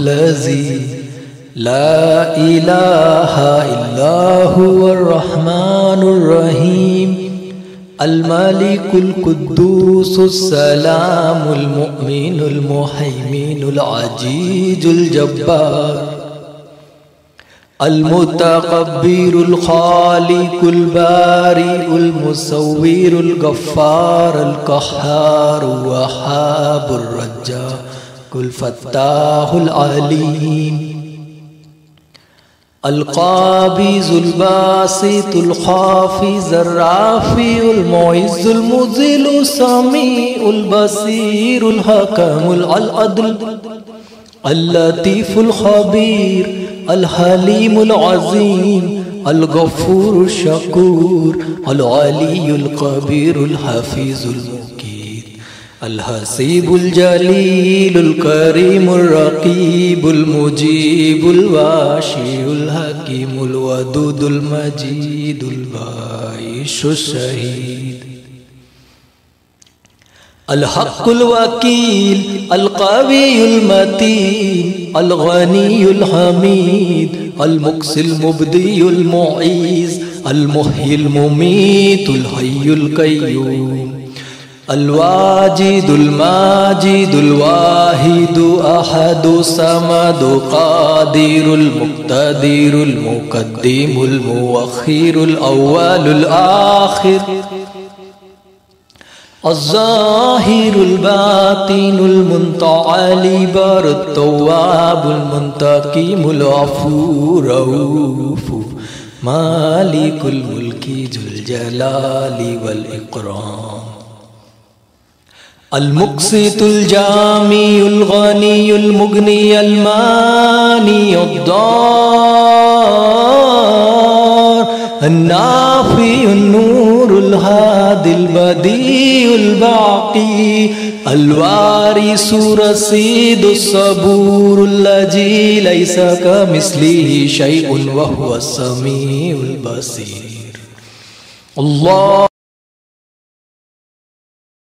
अल्लज़ी ला इलाहा इल्ला हुवर रहमानुर रहीम अल मालिकुल कुद्दूसुस सलामुल मुमिनुल मुहैमिनुल अजीजुल जब्बार अल मुतकब्बिरुल खालिकुल बारिउल मुसव्विरुल गफ्फार अल कहार वहाबुर रज्जाकुल फत्ताहुल अलीम अल क़ाबिज़ुल बासितुल ख़ाफ़िज़ुर राफ़िउल मुइज़्ज़ुल मुज़िलुल समीउल बसीरुल हकमुल अदल अल लतीफ़ुल ख़बीर अल हलीमुल अज़ीम अल गफ़ूरुश शकूर अल अलीयुल कबीरुल हफ़ीज़ुल मुकीर अल हसीबुल जलीलुल करीमुर रक़ीबुल मुजीबुल वाशिउल हकीमुल वदूदुल मजीदुल बाइशुश शहीद अल हक़्क़ुल वकील अल क़वियुल मतीन अल गनीयुल हमीद अल मुक़्सिल मुब्दियुल मुईज़ अल मुह्यिल मुमीतुल हय्युल क़य्यूम अल वाजिदुल माजिदुल वाहिदु अहदु समदु क़ादिरुल मुक़्तदिरुल मुक़द्दिमुल मुअख़्खिरुल अव्वलुल आख़िर अज़्ज़ाहिरुल बातिनुल मुन्तअली बरुत तव्वाबुल मुंतक़िमुल गफ़ूर रऊफ़ु मालिकुल मुल्की ज़ुल जलाली वल इक़राम अल मुक़्सितुल जामिउल गनियुल मुग़नी अल मानिउद दार अन्नाफ़िउन नूरुल हादिल बदीउल बाक़ी अल वारिसुर रसीदुस सबूरुल लज़ी लैसा कमिस्लिही शैउन व हुवस समीउल बसीर। अल्लाह।